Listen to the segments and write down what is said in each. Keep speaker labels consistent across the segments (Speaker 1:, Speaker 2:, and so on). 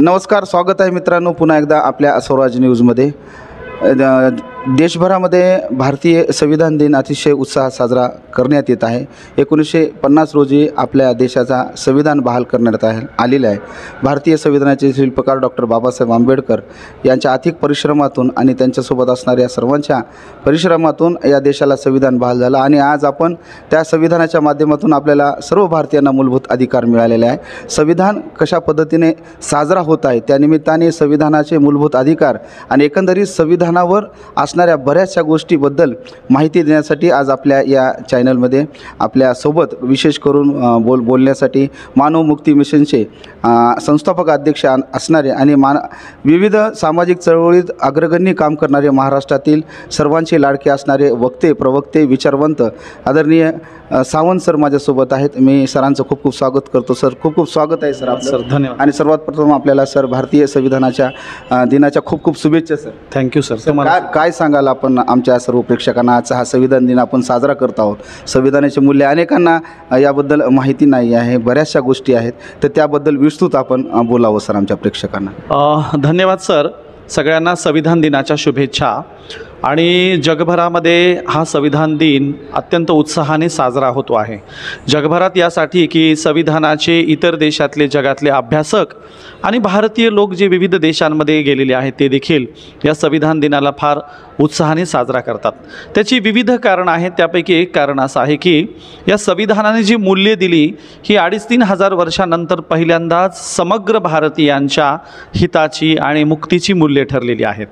Speaker 1: नमस्कार, स्वागत आहे मित्रांनो पुन्हा एकदा आपल्या स्वराज न्यूजमध्ये। देशभरामध्ये भारतीय संविधान दिन अतिशय उत्साहात साजरा करण्यात येत आहे। 1950 रोजी आपल्या देशाचा संविधान बहाल करण्यात आलेला आहे। भारतीय संविधानाचे शिल्पकार डॉक्टर बाबासाहेब आंबेडकर यांच्या अथक परिश्रमातून आणि त्यांच्यासोबत असणाऱ्या सर्वांच्या परिश्रमातून या देशाला संविधान बहाल झालं आणि आज आपण त्या संविधानाच्या माध्यमातून आपल्याला सर्व भारतीयांना मूलभूत अधिकार मिळालेले आहे। संविधान कशा पद्धतीने साजरा होत आहे त्यानिमित्ताने संविधानाचे मूलभूत अधिकार आणि एकंदरीत संविधानावर असणाऱ्या बऱ्याचशा गोष्टीबद्दल माहिती देण्यासाठी आज आपल्या या चॅनलमध्ये आपल्यासोबत विशेष करून बोलण्यासाठी मानव मुक्ती मिशनचे संस्थापक अध्यक्ष असणारे आणि विविध सामाजिक चळवळीत अग्रगण्य काम करणारे महाराष्ट्रातील सर्वांचे लाडके असणारे वक्ते प्रवक्ते विचारवंत आदरणीय सावंत सर माझ्यासोबत आहेत। मी सरांचं खूप खूप स्वागत करतो। सर खूप खूप स्वागत आहे सर आपलं।
Speaker 2: सर धन्यवाद।
Speaker 1: आणि सर्वात प्रथम आपल्याला सर भारतीय संविधानाच्या दिनाच्या खूप खूप शुभेच्छा सर।
Speaker 2: Thank you sir.
Speaker 1: काय सांगाल आपण आमच्या सर्व प्रेक्षकांना? आजचा हा संविधान दिन आपण साजरा करत आहोत। संविधानाचे मूल्य अनेकांना याबद्दल माहिती नाही आहे, बऱ्याचशा गोष्टी आहेत, तर त्याबद्दल विस्तृत आपण बोलावं सर आमच्या प्रेक्षकांना।
Speaker 2: धन्यवाद सर। सगळ्यांना संविधान दिनाच्या शुभेच्छा। आणि जगभरामध्ये हा संविधान दिन अत्यंत उत्साहाने साजरा होतो आहे। जगभरात यासाठी की संविधानाचे इतर देशातले जगातले अभ्यासक आणि भारतीय लोक जे विविध देशांमध्ये गेलेले आहेत ते देखील या संविधान दिनाला फार उत्साहाने साजरा करतात। त्याची विविध कारणं आहेत। त्यापैकी एक कारण असं आहे की या संविधानाने जी मूल्ये दिली ही 2,500-3 हजार वर्षानंतर पहिल्यांदाच समग्र भारतीयांच्या हिताची आणि मुक्तीची मूल्ये ठरलेली आहेत।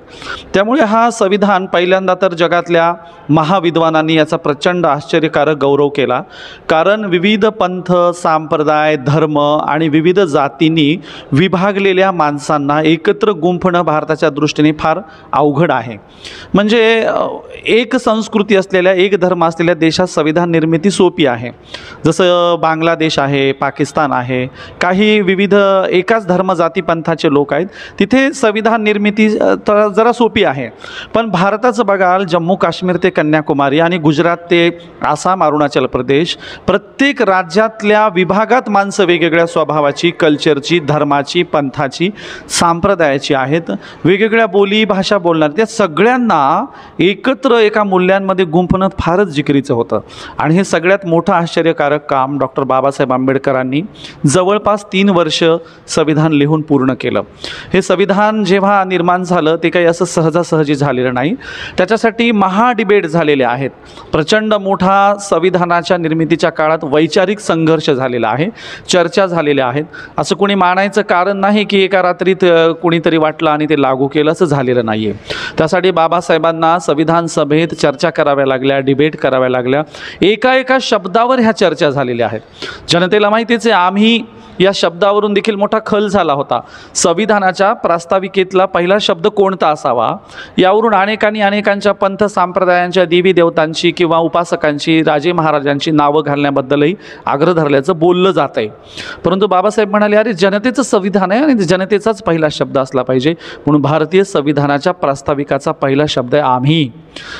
Speaker 2: त्यामुळे हा संविधान पहिल्यांदा तर जगातल्या महाविद्वानांनी याचा प्रचंड आश्चर्यकारक गौरव केला। कारण विविध पंथ संप्रदाय धर्म आणि विविध जातींनी विभागलेल्या माणसांना एकत्र गुंफणं भारताच्या दृष्टीने फार अवघड आहे। म्हणजे एक संस्कृती असलेल्या एक धर्म असलेल्या देशात संविधान निर्मिती सोपी आहे। जसं बांगलादेश आहे, पाकिस्तान आहे, काही विविध एकाच धर्म जाती पंथाचे लोक आहेत, तिथे संविधान निर्मिती जरा सोपी आहे। पण भारताचं बघाल जम्मू काश्मीर ते कन्याकुमारी आणि गुजरात ते आसाम अरुणाचल प्रदेश प्रत्येक राज्यातल्या विभागात माणसं वेगवेगळ्या स्वभावाची कल्चरची धर्माची पंथाची संप्रदायाची आहेत। वेगवेगळ्या बोली भाषा बोलणार त्या सगळ्यांना एकत्र एका मूल्यांमध्ये गुंफणं फारच जिकिरीचं होतं। आणि हे सगळ्यात मोठं आश्चर्यकारक काम डॉक्टर बाबासाहेब आंबेडकरांनी जवळपास 3 वर्ष संविधान लिहून पूर्ण केलं। हे संविधान जेव्हा निर्माण झालं ते काही असं सहजासहजी झालेलं नाही। त्याच्यासाठी महाडिबेट झालेले आहेत। प्रचंड मोठा संविधानाच्या निर्मितीच्या काळात वैचारिक संघर्ष झालेला आहे, चर्चा झालेल्या आहेत। असं कोणी मानायचं कारण नाही की एका रात्रीत कोणीतरी वाटलं आणि ते लागू केलं, असं झालेलं नाही आहे। त्यासाठी बाबासाहेबांना संविधान सभेत चर्चा कराव्या लागल्या, डिबेट कराव्या लागल्या। एका शब्दावर ह्या चर्चा झालेल्या आहेत। जनतेला माहितीच आहे, आम्ही या शब्दावरून देखील मोठा खल झाला होता। संविधानाच्या प्रास्ताविकेतला पहिला शब्द कोणता असावा यावरून अनेकांच्या पंथ संप्रदायांच्या देवी देवतांची किंवा उपासकांची राजे महाराजांची नावं घालण्याबद्दलही आग्रह धरल्याचं बोललं जात आहे। परंतु बाबासाहेब म्हणाले, अरे जनतेचं संविधान आहे आणि जनतेचाच पहिला शब्द असला पाहिजे, म्हणून भारतीय संविधानाच्या प्रास्ताविकाचा पहिला शब्द आहे आम्ही।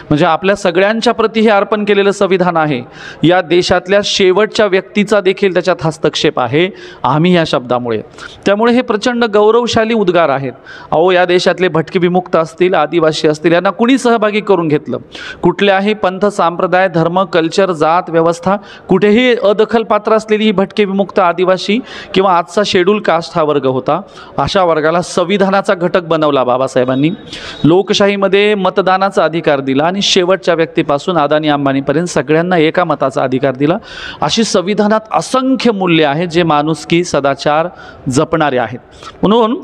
Speaker 2: म्हणजे आपल्या सगळ्यांच्या प्रती हे अर्पण केलेलं संविधान आहे। या देशातल्या शेवटच्या व्यक्तीचा देखील त्याच्यात हस्तक्षेप आहे आम्ही या शब्दामुळे। त्यामुळे हे प्रचंड गौरवशाली उद्गार आहेत। अहो, या देशातले भटके विमुक्त असतील, आदिवासी असतील, यांना कुणी सहभागी करून घेतलं? कुठल्याही पंथ संप्रदाय धर्म कल्चर जात व्यवस्था कुठेही अदखलपात्र असलेली ही भटके विमुक्त आदिवासी किंवा आजचा शेड्यूल कास्ट हा वर्ग होता। अशा वर्गाला संविधानाचा घटक बनवला बाबासाहेबांनी। लोकशाहीमध्ये मतदानाचा अधिकार दिला आणि शेवटच्या व्यक्तीपासून अदानी अंबानीपर्यंत सगळ्यांना एका मताचा अधिकार दिला। अशी संविधानात असंख्य मूल्ये आहेत जे माणुसकी सदाचार जपणारे आहेत। म्हणून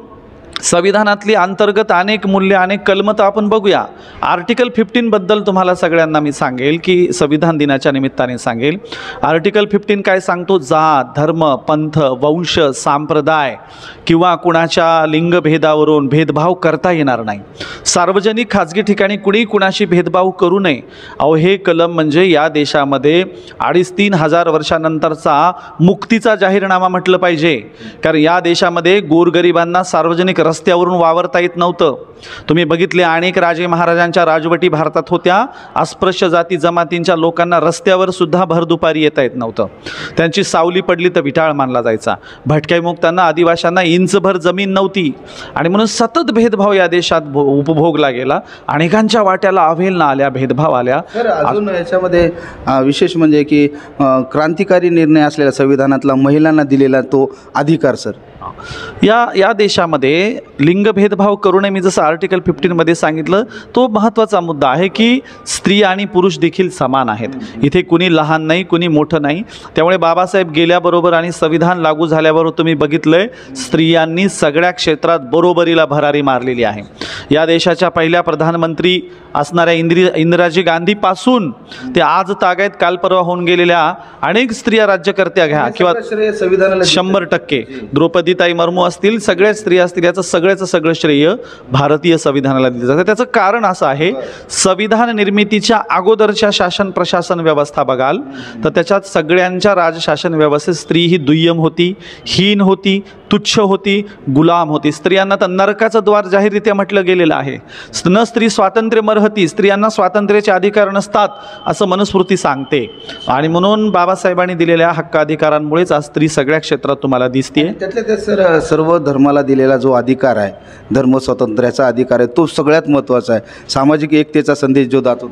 Speaker 2: संविधानातली अंतर्गत अनेक मूल्य अनेक कलमं तर आपण बघूया। आर्टिकल 15 बद्दल तुम्हाला सगळ्यांना मी सांगेल की संविधान दिनाच्या निमित्ताने सांगेल। आर्टिकल 15 काय सांगतो? जात धर्म पंथ वंश संप्रदाय किंवा कुणाच्या लिंगभेदावरून भेदभाव करता येणार नाही। सार्वजनिक खाजगी ठिकाणी कुणी कुणाशी भेदभाव करू नये। अहो, हे कलम म्हणजे या देशामध्ये 2,500-3 हजार वर्षानंतरचा मुक्तीचा जाहीरनामा म्हटलं पाहिजे। कारण या देशामध्ये गोरगरिबांना सार्वजनिक रस्त्यावरून वावरता येत नव्हतं. तुम्ही बघितले अनेक राजे महाराजांच्या राजवटी भारतात होत्या. अस्पृश्य जाती जमातींच्या लोकांना रस्त्यावर सुद्धा भर दुपारी येता येत नव्हतं. त्यांची सावली पडली तर विटाळ मानला जायचा. भटक्यामुक्तांना आदिवाशांना इंचभर जमीन नव्हती आणि म्हणून सतत भेदभाव या देशात उपभोगला गेला. अनेकांच्या वाट्याला अवेलना आल्या, भेदभाव आल्या.
Speaker 1: तर अजून याच्यामध्ये विशेष म्हणजे की क्रांतिकारी निर्णय असलेल्या संविधानातला महिलांना दिलेला तो अधिकार सर.
Speaker 2: या देशामध्ये लिंग भेदभाव करू नये. मी जसं आर्टिकल 15मध्ये सांगितलं तो महत्त्वाचा मुद्दा आहे की स्त्री आणि पुरुष देखील समान आहेत. इथे कुणी लहान नाही, कुणी मोठं नाही. त्यामुळे बाबासाहेब गेल्याबरोबर आणि संविधान लागू झाल्याबरोबर तुम्ही बघितलंय स्त्रियांनी सगळ्या क्षेत्रात बरोबरीला भरारी मारलेली आहे. या देशाच्या पहिल्या प्रधानमंत्री असणाऱ्या इंदिराजी गांधीपासून ते आज तागायत काल परवा होऊन गेलेल्या अनेक स्त्रिया राज्यकर्त्या घ्या किंवा
Speaker 1: संविधानाला
Speaker 2: 100% द्रौपदीताई मुर्मू असतील, सगळ्या स्त्रिया असतील, याचं सगळं श्रेय भारतीय संविधानाला दिलं जातं. त्याचं कारण असं आहे, संविधान निर्मितीच्या अगोदरच्या शासन प्रशासन व्यवस्था बघाल तर त्याच्यात सगळ्यांच्या राजशासन व्यवस्थेत स्त्री ही दुय्यम होती, हीन होती, तुच्छ होती, गुलाम होती. स्त्रियांना तर नरकाचं द्वार जाहीररित्या म्हटलं गेलेलं आहे. न स्त्री स्वातंत्र्य मरहती, स्त्रियांना स्वातंत्र्याचे अधिकार नसतात असं मनुस्मृती सांगते. आणि म्हणून बाबासाहेबांनी दिलेल्या हक्काधिकारांमुळेच आज स्त्री सगळ्या क्षेत्रात तुम्हाला दिसते.
Speaker 1: त्यातल्या त्यात सर सर्व धर्माला दिलेला जो अधिकार आहे, धर्म स्वातंत्र्याचा अधिकार आहे, तो सगळ्यात महत्त्वाचा आहे. सामाजिक एकतेचा संदेश जो दातो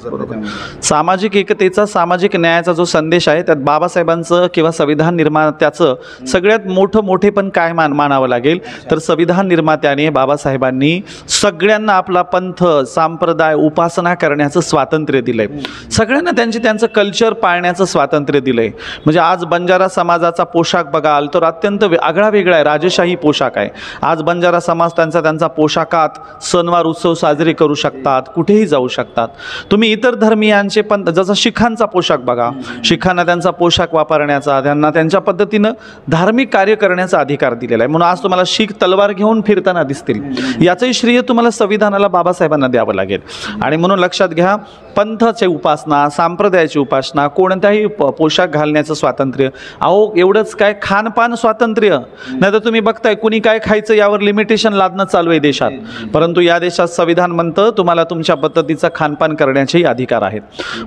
Speaker 2: सामाजिक एकतेचा, सामाजिक न्यायाचा जो संदेश आहे त्यात बाबासाहेबांचं किंवा संविधान निर्मात्याचं सगळ्यात मोठे पण काय मानावं लागेल तर संविधान निर्मात्याने बाबासाहेबांनी सगळ्यांना आपला पंथ, संप्रदाय, उपासना करण्याचं स्वातंत्र्य दिलंय. सगळ्यांना त्यांचं कल्चर पाळण्याचं स्वातंत्र्य दिलंय. म्हणजे आज बंजारा समाजाचा पोशाख बघाल तर अत्यंत आगळा वेगळा आहे, राजशाही पोशाख आहे. आज बंजारा समाज त्यांचा पोशाखात सणवार उत्सव साजरे करू शकतात, कुठेही जाऊ शकतात. तुम्ही इतर धर्मीयांचे पण जसं शिखांचा पोशाख बघा, शिखांना त्यांचा पोशाख वापरण्याचा, त्यांना त्यांच्या पद्धतीनं धार्मिक कार्य करण्याचा अधिकार दिलेला आहे. म्हणून आज तुम्हाला शीख तलवार घेऊन फिरताना दिसतील. याचंही श्रेय तुम्हाला संविधानाला बाबासाहेबांना द्यावं लागेल. आणि म्हणून लक्षात घ्या, पंथाची उपासना, संप्रदायाची उपासना, कोणत्याही पोशाख घालण्याचं स्वातंत्र्य, अहो एवढंच काय खानपान स्वातंत्र्य नाही तर तुम्ही बघताय कुणी काय खायचं यावर लिमिटेशन लादणं चालू आहे देशात. परंतु या देशात संविधान म्हणतं तुम्हाला तुमच्या पद्धतीचं खानपान करण्याचेही अधिकार आहेत.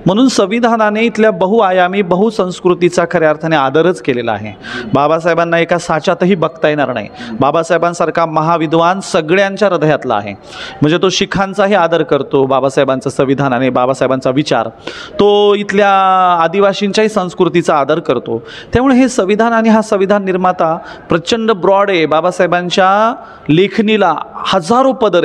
Speaker 2: म्हणून संविधानाने इथल्या बहुआयामी बहुसंस्कृतीचा खऱ्या अर्थाने आदरच केलेला आहे. बाबासाहेबांना एका साच्यातही बघता येणार नाही. बाबासाहेबांसारखा महाविद्वान सगळ्यांच्या हृदयातला आहे. म्हणजे तो शिखांचाही आदर करतो बाबासाहेबांचं संविधान आणि बाबासाहेबांचा विचार, तो इथल्या आदिवासींच्याही संस्कृतीचा आदर करतो. त्यामुळे हे संविधान आणि हा संविधान निर्माता प्रचंड ब्रॉड आहे. बाबासाहेबांच्या लेखणीला हजारो पदर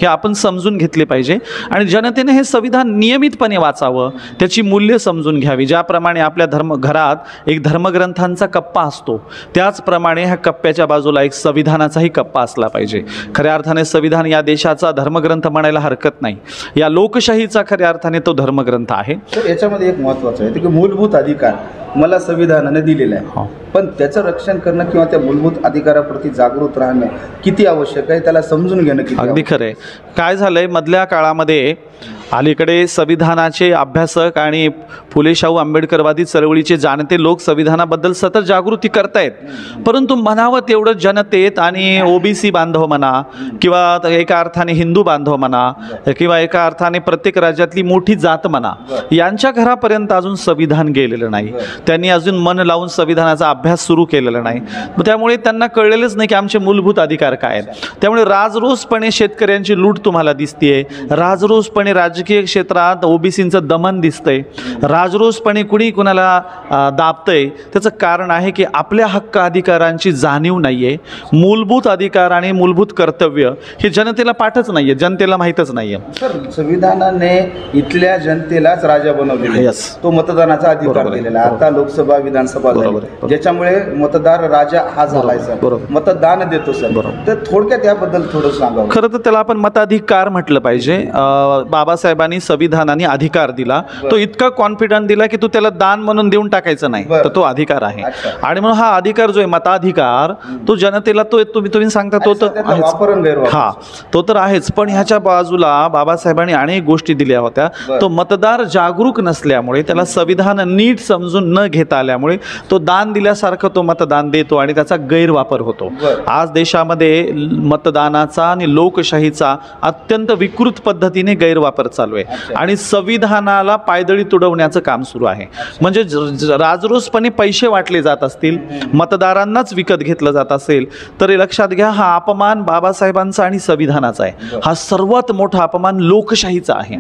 Speaker 2: हे आपण समजून घेतले पाहिजे. आणि जनतेने हे संविधान नियमितपणे वाचावं, त्याची मूल्य समजून घ्यावी. ज्याप्रमाणे आपल्या घरात एक धर्मग्रंथांचा कप्पा असतो त्याचप्रमाणे ह्या कप्प्याच्या बाजूला एक संविधानाचाही कप्पा असला पाहिजे. खऱ्या अर्थाने संविधान या देशाचा धर्मग्रंथ म्हणायला हरकत नाही. या लोकशाहीचा खऱ्या अर्थाने तो धर्मग्रंथ आहे.
Speaker 1: तर याच्यामध्ये एक महत्त्वाचं आहे की मूलभूत अधिकार मला संविधानाने दिलेला आहे, पण त्याचं रक्षण करणं किंवा त्या मूलभूत अधिकाराप्रती जागृत राहणं किती आवश्यक आहे, त्याला समजून घेणं किती.
Speaker 2: अगदी खरं आहे. काय झालंय, मधल्या काळामध्ये अलीकडे संविधानाचे अभ्यासक आणि फुले शाहू आंबेडकरवादी चळवळीचे जाणते लोक संविधानाबद्दल सतत जागृती करतायत. परंतु म्हणावं तेवढं जनतेत आणि ओबीसी बांधव म्हणा किंवा एका अर्थाने हिंदू बांधव म्हणा किंवा एका अर्थाने प्रत्येक राज्यातली मोठी जात म्हणा, यांच्या घरापर्यंत अजून संविधान गेलेलं नाही. त्यांनी अजून मन लावून संविधानाचा अभ्यास सुरू केलेला नाही. त्यामुळे त्यांना कळलेलंच नाही की आमचे मूलभूत अधिकार काय आहेत. त्यामुळे राजरोसपणे शेतकऱ्यांची लूट तुम्हाला दिसतेय, राजरोसपणे राजकीय क्षेत्रात ओबीसींचं दमन दिसतंय, राजरोसपणे कुणी कुणाला दाबतंय. त्याचं कारण आहे की आपल्या हक्क अधिकारांची जाणीव नाहीये. मूलभूत अधिकार आणि मूलभूत कर्तव्य हे जनतेला पाठच नाहीये, जनतेला माहीतच नाहीये.
Speaker 1: संविधानाने इथल्या जनतेलाच राजा बनवलेला, तो मतदानाचा अधिकार दिलेला. आता लोकसभा विधानसभा ज्याच्यामुळे मतदार राजा हा झालाय सर, मतदान देतो सर. तर थोडक्यात याबद्दल थोडं सांगा.
Speaker 2: खरं तर त्याला आपण मताधिकार म्हटलं पाहिजे. बाबासाहेब बाबासाहेबांनी संविधानाने अधिकार दिला, तो इतका कॉन्फिडंट दिला की तू त्याला दान म्हणून देऊन टाकायचं नाही, तर तो अधिकार आहे. आणि म्हणून हा अधिकार जो आहे मताधिकार, तो जनतेला तो तुम्ही सांगता तो तर आहेच. हा, तो तर आहेच. पण ह्याच्या बाजूला बाबासाहेबांनी अनेक गोष्टी दिल्या होत्या. तो मतदार जागरूक नसल्यामुळे, त्याला संविधान नीट समजून न घेता आल्यामुळे तो दान दिल्यासारखं तो मतदान देतो आणि त्याचा गैरवापर होतो. आज देशामध्ये मतदानाचा आणि लोकशाहीचा अत्यंत विकृत पद्धतीने गैरवापर चालू आहे आणि संविधानाला पायदळी तुडवण्याचं काम सुरू आहे. म्हणजे राजरोसपणे पैसे वाटले जात असतील, मतदारांनाच विकत घेतलं जात असेल, तर लक्षात घ्या, हा अपमान बाबासाहेबांचा आणि संविधानाचा आहे. हा सर्वात मोठा अपमान लोकशाहीचा आहे.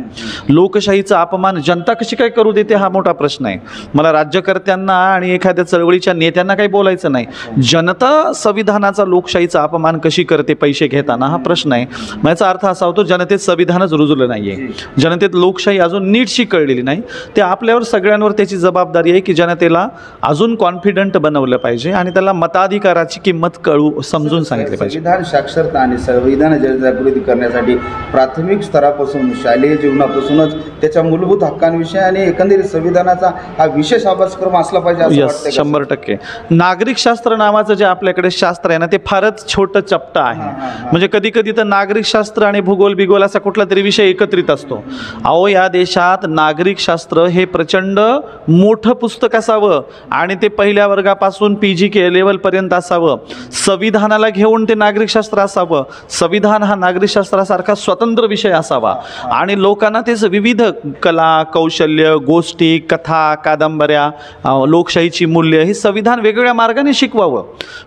Speaker 2: लोकशाहीचा अपमान जनता कशी काय करू देते, हा मोठा प्रश्न आहे. मला राज्यकर्त्यांना आणि एखाद्या चळवळीच्या नेत्यांना काही बोलायचं नाही. जनता संविधानाचा, लोकशाहीचा अपमान कशी करते पैसे घेताना, हा प्रश्न आहे. याचा अर्थ असा होतो, जनतेत संविधानच रुजलं नाहीये, जनतेत लोकशाही अजून नीटशी कळलेली नाही. ते आपल्यावर सगळ्यांवर त्याची जबाबदारी आहे की जनतेला अजून कॉन्फिडंट बनवलं पाहिजे आणि त्याला मताधिकाराची किंमत समजून सांगितली पाहिजे.
Speaker 1: संविधान साक्षरता आणि संविधान जनजागृती करण्यासाठी प्राथमिक स्तरापासून, शालेय जीवनापासूनच त्याच्या मूलभूत हक्कांविषयी आणि एकंदरीत संविधानाचा हा विशेष अभ्यासक्रम असला पाहिजे असं वाटतं.
Speaker 2: 100%. नागरिक शास्त्र नावाचं जे आपल्याकडे शास्त्र आहे ना, ते फारच छोटं चपटं आहे. म्हणजे कधी कधी तर नागरिक शास्त्र आणि भूगोल असा कुठला तरी विषय एकत्रित असतो. अहो, या देशात नागरिक शास्त्र हे प्रचंड मोठं पुस्तक असावं आणि ते पहिल्या वर्गापासून PG लेवलपर्यंत असावं. संविधानाला घेऊन ते नागरिक शास्त्र असावं. संविधान हा नागरिक शास्त्रासारखा स्वतंत्र विषय असावा आणि लोकांना ते विविध कला, कौशल्य, गोष्टी, कथा, कादंबऱ्या, लोकशाहीची मूल्य हे संविधान वेगवेगळ्या मार्गाने शिकवावं.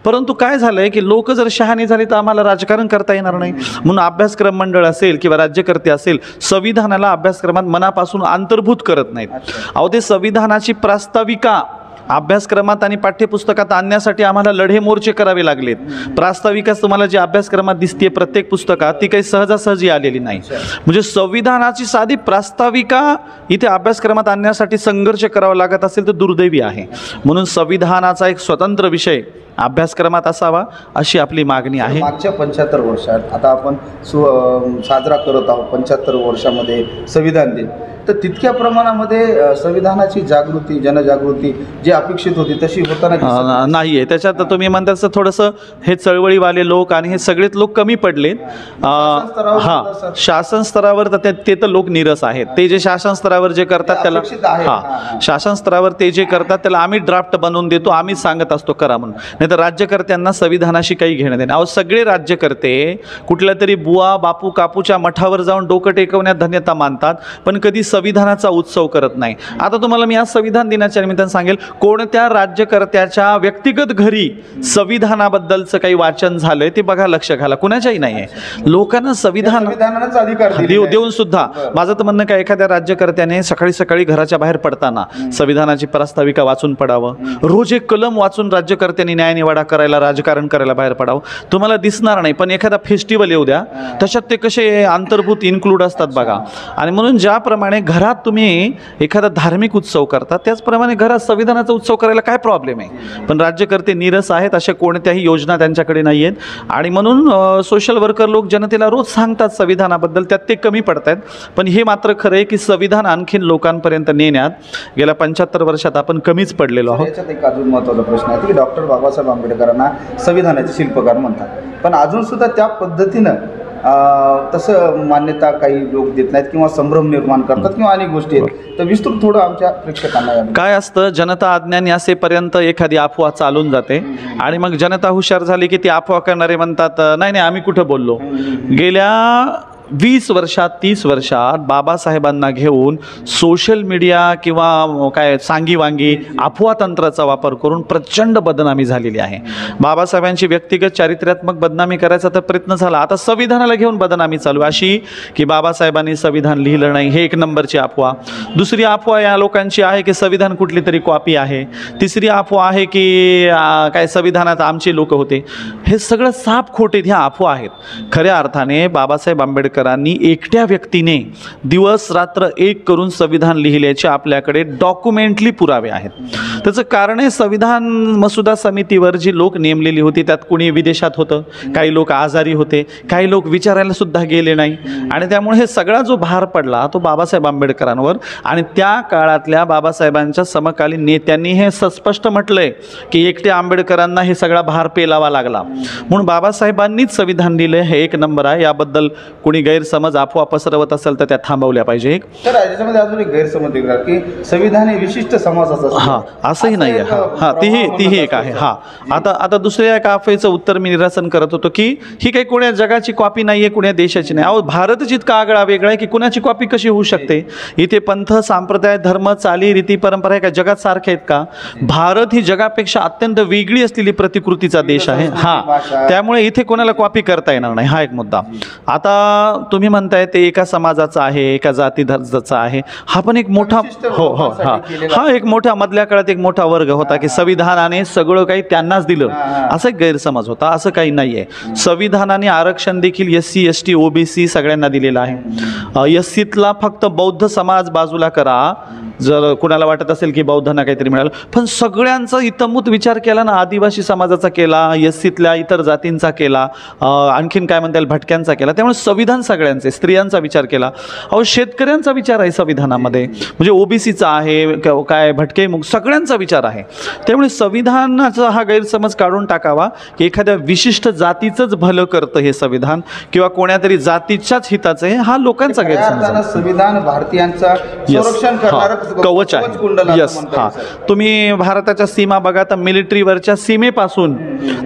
Speaker 2: परंतु काय झालंय की लोक जर शहाणी झाली तर आम्हाला राजकारण करता येणार नाही. म्हणून अभ्यासक्रम मंडळ असेल किंवा राज्यकर्ते असेल, संविधानाला अभ्यासक्रमात मनापासून अंतर्भूत करत नाहीत. अहो, ते संविधानाची प्रास्ताविका अभ्यासक्रमात आणि पाठ्यपुस्तकात आणण्यासाठी आम्हाला लढे मोर्चे करावे लागलेत. प्रास्ताविकाच तुम्हाला जी अभ्यासक्रमात दिसते प्रत्येक पुस्तकात, ती काही सहजासहजी आलेली नाही. म्हणजे संविधानाची साधी प्रास्ताविका इथे अभ्यासक्रमात आणण्यासाठी संघर्ष करावा लागत असेल तर दुर्दैवी आहे. म्हणून संविधानाचा एक स्वतंत्र विषय अभ्यासक्रमात असावा अशी आपली मागणी आहे.
Speaker 1: मागच्या 75 वर्षात आता आपण साजरा करत आहोत 75 वर्षामध्ये संविधान दिन, तर तितक्या प्रमाणामध्ये संविधानाची जागृती, जनजागृती जी अपेक्षित होती तशी होताना
Speaker 2: नाहीये. त्याच्यात तुम्ही म्हणता तसं थोडंसं हे चळवळीवाले लोक आणि हे सगळेच लोक कमी पडलेत. हां, शासन स्तरावर तर ते तर लोक निरस आहेत. ते जे शासन स्तरावर जे करतात त्याला, हां, शासन स्तरावर ते जे करतात त्याला आम्ही ड्राफ्ट बनवून देतो, आम्ही सांगत असतो करा म्हणून. नाही तर राज्यकर्त्यांना संविधानाशी काही घेणं देणं. अहो, सगळे राज्यकर्ते कुठल्या तरी बुवा बापू कापूच्या मठावर जाऊन डोकं टेकवण्यात धन्यता मानतात, पण कधी संविधानाचा उत्सव करत नाही. आता तुम्हाला मी आज संविधान दिनाच्या निमित्तानं सांगेल, कोणत्या राज्यकर्त्याच्या व्यक्तिगत घरी संविधानाबद्दलचं काही वाचन झालंय ते बघा, लक्ष घाला. कुणाच्याही नाही आहे. लोकांना संविधानाचा अधिकार देऊन सुद्धा माझं तर म्हणणं काय, एखाद्या राज्यकर्त्याने सकाळी सकाळी घराच्या बाहेर पडताना संविधानाची प्रास्ताविका वाचून पडावं. रोज एक कलम वाचून राज्यकर्त्यांनी न्यायनिवाडा करायला, राजकारण करायला बाहेर पडावं. तुम्हाला दिसणार नाही, पण एखादा फेस्टिवल येऊ द्या, त्याच्यात ते कसे अंतर्भूत इन्क्लूड असतात बघा. आणि म्हणून ज्याप्रमाणे घरात तुम्ही एखादा धार्मिक उत्सव करता, त्याचप्रमाणे घरात संविधानाचा उत्सव करायला काय प्रॉब्लेम आहे. पण राज्यकर्ते नीरस आहेत, अशा कोणत्याही योजना त्यांच्याकडे नाही आहेत. आणि म्हणून सोशल वर्कर लोक जनतेला रोज सांगतात संविधानाबद्दल, त्यात ते कमी पडत आहेत. पण हे मात्र खरं आहे की संविधान आणखीन लोकांपर्यंत नेण्यात गेल्या 75 वर्षात आपण कमीच पडलेलो आहोत.
Speaker 1: याच्यात एक अजून महत्त्वाचा प्रश्न आहे की डॉक्टर बाबासाहेब आंबेडकरांना संविधानाचे शिल्पकार म्हणतात, पण अजून सुद्धा त्या पद्धतीनं तसं मान्यता काही लोक देत नाहीत किंवा संभ्रम निर्माण करतात किंवा अनेक गोष्टी आहेत. तर विस्तृत थोडं आमच्या प्रेक्षकांना
Speaker 2: काय असतं, जनता अज्ञानी असेपर्यंत एखादी अफवा चालून जाते आणि मग जनता हुशार झाली की ती अफवा करणारे म्हणतात नाही नाही आम्ही कुठं बोललो. गेल्या 20 वर्षात 30 वर्षात बाबासाहेबांना घेऊन सोशल मीडिया किंवा काय सांगीवांगी अफवा तंत्राचा वापर करून प्रचंड बदनामी झालेली आहे. बाबासाहेबांची व्यक्तिगत चारित्र्यात्मक बदनामी करायचा तर प्रयत्न झाला, आता संविधानाला घेऊन बदनामी चालू अशी की बाबासाहेबांनी संविधान लिहिलं नाही, हे एक नंबरची अफवा. दुसरी अफवा या लोकांची आहे की संविधान कुठली तरी कॉपी आहे. तिसरी अफवा आहे की काय संविधानात आमचे लोक होते. हे सगळं साफ खोटे ह्या अफवा आहेत. खऱ्या अर्थाने बाबासाहेब आंबेडकर आंबेडकरांनी एकट्या व्यक्तीने दिवस रात्र एक करून संविधान लिहिल्याचे आपल्याकडे डॉक्युमेंटली पुरावे आहेत. त्याचं कारण आहे, संविधान मसुदा समितीवर जी लोक नेमलेली होती त्यात कुणी विदेशात होतं, काही लोक आजारी होते, काही लोक विचारायला सुद्धा गेले नाही, आणि त्यामुळे हे सगळा जो भार पडला तो बाबासाहेब आंबेडकरांवर. आणि त्या काळातल्या बाबासाहेबांच्या समकालीन नेत्यांनी हे स्पष्ट म्हटलंय की एकट्या आंबेडकरांना हे सगळा भार पेलावा लागला, म्हणून बाबासाहेबांनीच संविधान लिहिलं. हे एक नंबर आहे. याबद्दल कोणी गैरसमज अफवा पसरवत असेल तर त्या थांबवल्या पाहिजे.
Speaker 1: तर याच्यामध्ये अजून एक गैरसमज दिला की संविधान हे विशिष्ट समाजाचं,
Speaker 2: हां असंही नाही आहे. हां तीही एक आहे. हां आता दुसऱ्या एका अफवेचं उत्तर मी निरसन करत होतो की ही काही कोण्या जगाची कॉपी नाही आहे, कोण्या देशाची नाही. अहो भारत जितका आगळा वेगळा आहे की कुणाची कॉपी कशी होऊ शकते. इथे पंथ, संप्रदाय, धर्म, चाली, रीती, परंपरा आहे का जगात सारख्या आहेत का. भारत ही जगापेक्षा अत्यंत वेगळी असलेली प्रतिकृतीचा देश आहे. हां त्यामुळे इथे कोणाला कॉपी करता येणार नाही. हा एक मुद्दा. आता तुम्ही म्हणताय ते एका समाजाचा आहे, एका जाती धर्माचा आहे. हा पण एक मोठा हा एक मोठा मधल्या काळात एक मोठा वर्ग होता की संविधानाने सगळं काही त्यांनाच दिलं, असा एक गैरसमज होता. असं काही नाहीये. संविधानाने आरक्षण देखील SC ST OBC सगळ्यांना दिलेलं आहे. SCतला फक्त बौद्ध समाज बाजूला करा जर कुणाला वाटत असेल की बौद्धांना काहीतरी मिळालं, पण सगळ्यांचा इतमूत विचार केला ना. आदिवासी समाजाचा केला, SCतल्या इतर जातींचा केला, आणखीन काय म्हणता येईल भटक्यांचा केला. त्यामुळे संविधान सगळ्यांचे, स्त्रियांचा विचार केला. अहो शेतकऱ्यांचा विचार आहे संविधानामध्ये, म्हणजे OBCचा आहे काय भटके मुग सगळ्यांचा विचार आहे. त्यामुळे संविधानाचा हा गैरसमज काढून टाकावा की एखाद्या विशिष्ट जातीचंच भलं करतं हे संविधान किंवा कोण्यातरी जातीच्याच हिताचं आहे. हा लोकांचा गैरसमज.
Speaker 1: संविधान भारतीयांचा संरक्षण करणारं
Speaker 2: कवच आहे. यस हां तुम्ही भारताच्या सीमा बघा तर मिलिटरीवरच्या सीमेपासून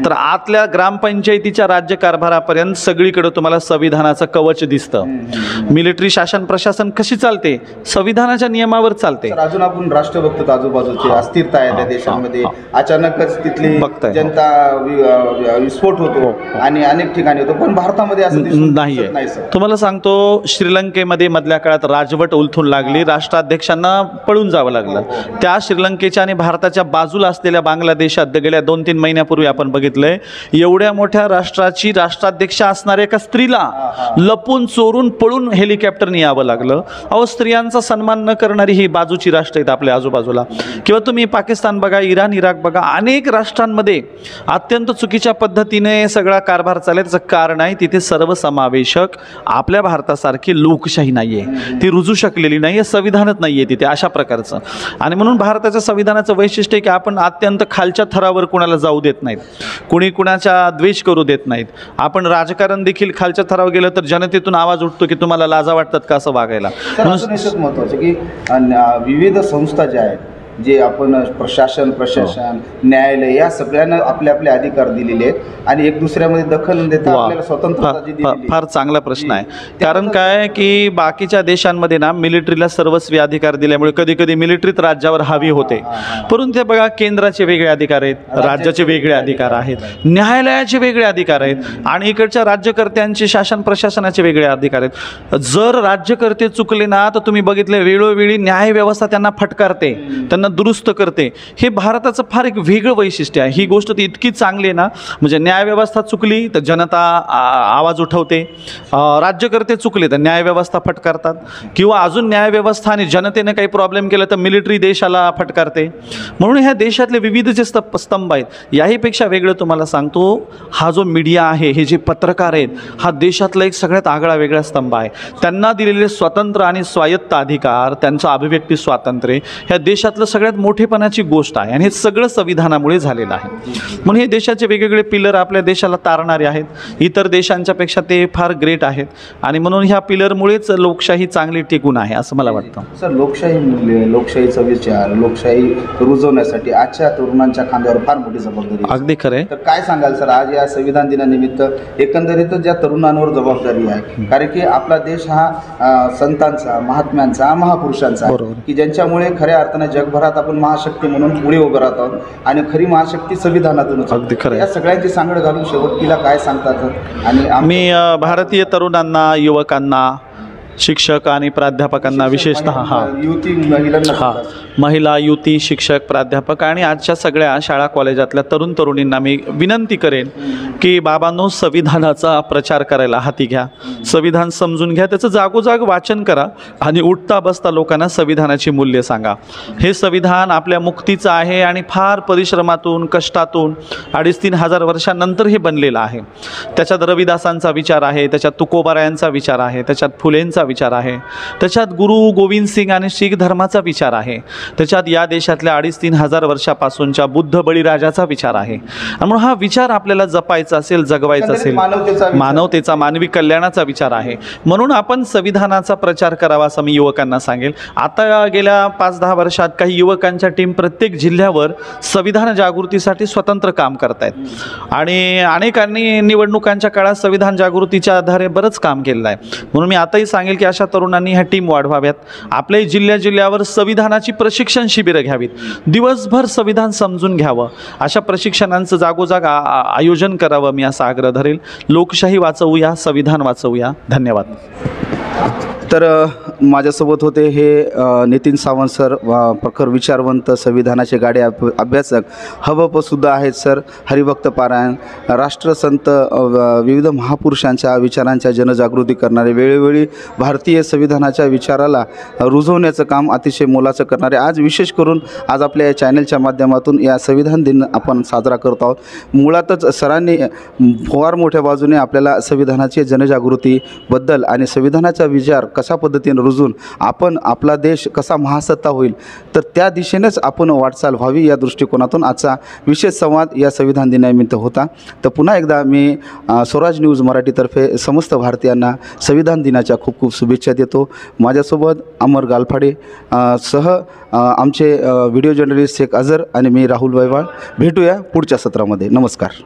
Speaker 2: तर आतल्या ग्रामपंचायतीच्या राज्यकारभारापर्यंत सगळीकडे तुम्हाला संविधानाचं कवच दिसतं. मिलिटरी शासन प्रशासन कशी चालते, संविधानाच्या नियमावर चालते.
Speaker 1: अजून आपण राष्ट्रभक्त आजूबाजूची अस्थिरता आहे त्या देशामध्ये, अचानकच तिथली जनता विस्फोट होतो आणि अनेक ठिकाणी होतो, पण भारतामध्ये असं
Speaker 2: नाहीये. तुम्हाला सांगतो श्रीलंकेमध्ये मधल्या काळात राजवट उलथून लागली, राष्ट्राध्यक्षांना पळून जावं लागलं. त्या श्रीलंकेच्या आणि भारताच्या बाजूला असलेल्या बांगलादेशात गेल्या 2-3 महिन्यापूर्वी आपण बघितलंय एवढ्या मोठ्या राष्ट्राची राष्ट्राध्यक्ष असणाऱ्या एका स्त्रीला लपून चोरून पळून हेलिकॉप्टरने यावं लागलं. अहो स्त्रियांचा सन्मान न करणारी ही बाजूची राष्ट्र आहेत आपल्या आजूबाजूला. किंवा तुम्ही पाकिस्तान बघा, इराण, इराक बघा, अनेक राष्ट्रांमध्ये अत्यंत चुकीच्या पद्धतीने सगळा कारभार चालला. त्याचं कारण आहे तिथे सर्वसमावेशक आपल्या भारतासारखी लोकशाही नाहीये, ती रुजू शकलेली नाहीये, संविधानच नाहीये तिथे अशा प्रकारचं. आणि म्हणून भारताच्या संविधानाचं वैशिष्ट्य आहे की आपण अत्यंत खालच्या थरावर कुणाला जाऊ देत नाहीत, कुणी कुणाचा द्वेष करू देत नाहीत. आपण राजकारण देखील खालच्या थरावर गेलं तर जनतेतून आवाज उठतो की तुम्हाला लाजा वाटतात का असं वागायला.
Speaker 1: म्हणून महत्त्वाचं की विविध संस्था ज्या आहेत, जे आपण प्रशासन, न्यायालय या सगळ्यांना आपले आपले अधिकार दिलेले आहेत आणि एक दुसऱ्यामध्ये दखल न देता आपल्याला स्वतंत्रता जी दिलेली.
Speaker 2: फार चांगला प्रश्न आहे. कारण काय की बाकीच्या देशांमध्ये ना मिलिटरीला सर्वस्वी अधिकार दिल्यामुळे कधी कधी मिलिटरीत राज्यावर हवी होते. परंतु ते बघा केंद्राचे वेगळे अधिकार आहेत, राज्याचे वेगळे अधिकार आहेत, न्यायालयाचे वेगळे अधिकार आहेत आणि इकडच्या राज्यकर्त्यांचे शासन प्रशासनाचे वेगळे अधिकार आहेत. जर राज्यकर्ते चुकले ना तर तुम्ही बघितले वेळोवेळी न्याय व्यवस्था त्यांना फटकारते, त्यांना दुरुस्त करते. हे भारताचं फार एक वेगळं वैशिष्ट्य आहे. ही गोष्ट ती इतकी चांगली आहे ना, म्हणजे न्यायव्यवस्था चुकली तर जनता आवाज उठवते, राज्यकर्ते चुकले तर न्यायव्यवस्था फटकारतात, किंवा अजून न्यायव्यवस्था आणि जनतेने काही प्रॉब्लेम केला तर मिलिटरी देशाला फटकारते. म्हणून ह्या देशातले विविध जे स्तंभ आहेत, याहीपेक्षा वेगळं तुम्हाला सांगतो, हा जो मीडिया आहे, हे जे पत्रकार आहेत, हा देशातला एक सगळ्यात आगळा वेगळा स्तंभ आहे. त्यांना दिलेले स्वतंत्र आणि स्वायत्त अधिकार, त्यांचं अभिव्यक्ती स्वातंत्र्य ह्या देशातलं सगळ्यात मोठेपणाची गोष्ट आहे आणि हे सगळं संविधानामुळे झालेलं आहे. म्हणून हे देशाचे वेगवेगळे पिलर आपल्या देशाला तारणारे आहेत. इतर देशांच्या पेक्षा ते फार ग्रेट आहेत आणि म्हणून ह्या पिलरमुळेच लोकशाही चांगली टिकून आहे असं मला वाटतं.
Speaker 1: सर, लोकशाही मूल्य, लोकशाहीचा विचार, लोकशाही रुजवण्यासाठी आजच्या तरुणांच्या खांद्यावर फार मोठी जबाबदारी.
Speaker 2: अगदी खरं आहे.
Speaker 1: तर काय सांगाल सर, आज या संविधान दिनानिमित्त एकंदरीतच ज्या तरुणांवर जबाबदारी आहे, कारण की आपला देश हा संतांचा, महात्म्यांचा, महापुरुषांचा आहे की ज्यांच्यामुळे खऱ्या अर्थाने जगभरात आपण महाशक्ती म्हणून पुढे उभं राहत आहोत आणि खरी महाशक्ती संविधानातूनच.
Speaker 2: अगदी खरं.
Speaker 1: या सगळ्यांची सांगड घालून शेवटीला काय सांगतात आणि
Speaker 2: मी भारतीय तरुणांना, युवकांना शिक्षक आणि प्राध्यापकांना विशेषतः
Speaker 1: युवती महिलांना
Speaker 2: हां महिला युवती शिक्षक प्राध्यापक आणि आजच्या सगळ्या शाळा कॉलेजातल्या तरुण तरुणींना मी विनंती करेन की बाबांनो संविधानाचा प्रचार करायला हाती घ्या, संविधान समजून घ्या, त्याचं जागोजाग वाचन करा आणि उठता बसता लोकांना संविधानाची मूल्य सांगा. हे संविधान आपल्या मुक्तीचं आहे आणि फार परिश्रमातून कष्टातून 2,500-3,000 हजार वर्षांनंतर हे बनलेलं आहे. त्याच्यात रविदासांचा विचार आहे, त्याच्यात तुकोबारायांचा विचार आहे, त्याच्यात फुलेंचा विचार आहे, त्याच्यात गुरु गोविंद सिंग आणि शीख धर्माचा विचार आहे, त्याच्यात या देशातल्या 2,500-3,000 हजार वर्षापासूनच्या बुद्ध बळीराजाचा विचार आहे. म्हणून हा विचार आपल्याला जपायचा असेल, जगवायचा असेल, मानवतेचा मानवी कल्याणाचा विचार आहे. म्हणून आपण संविधानाचा प्रचार करावा असं मी युवकांना सांगेल. आता गेल्या 5-10 वर्षात काही युवकांच्या टीम प्रत्येक जिल्ह्यावर संविधान जागृतीसाठी स्वतंत्र काम करत आहेत आणि अनेकांनी निवडणुकांच्या काळात संविधान जागृतीच्या आधारे बरंच काम केलेलं आहे. म्हणून मी आताही सांगेल की अशा तरुणांनी ह्या टीम वाढवाव्यात, आपल्या जिल्ह्यावर संविधानाची प्रशिक्षण शिबिरं घ्यावीत, दिवसभर संविधान समजून घ्यावं, अशा प्रशिक्षणांचं जागोजाग आयोजन करावं मी असा आग्रह धरेल. लोकशाही वाचवूया, संविधान वाचवूया. धन्यवाद.
Speaker 1: तर माझ्यासोबत होते हे नितीन सावंत सर, प्रखर विचारवंत, संविधानाचे गाडे अभ्यासक, हबपसुद्धा आहेत सर, हरिभक्त पारायण, राष्ट्रसंत, विविध महापुरुषांच्या विचारांच्या जनजागृती करणारे, वेळोवेळी भारतीय संविधानाच्या विचाराला रुजवण्याचं काम अतिशय मोलाचं करणारे. आज विशेष करून आज आपल्या या चॅनलच्या माध्यमातून या संविधान दिन आपण साजरा करत आहोत. मुळातच सरांनी फार मोठ्या बाजूने आपल्याला संविधानाची जनजागृतीबद्दल आणि संविधानाचा विचार कशा पद्धतीने रुजून आपण आपला देश कसा महासत्ता होईल तर त्या दिशेनेच आपण वाटचाल व्हावी या दृष्टिकोनातून आजचा विशेष संवाद या संविधान दिनानिमित्त होता. तर पुन्हा एकदा मी स्वराज न्यूज मराठीतर्फे समस्त भारतीयांना संविधान दिनाच्या खूप खूप शुभेच्छा देतो. माझ्यासोबत अमर गालफाडे सह आमचे व्हिडिओ जर्नलिस्ट शेख अझर आणि मी राहुल वैवाळ. भेटूया पुढच्या सत्रामध्ये. नमस्कार.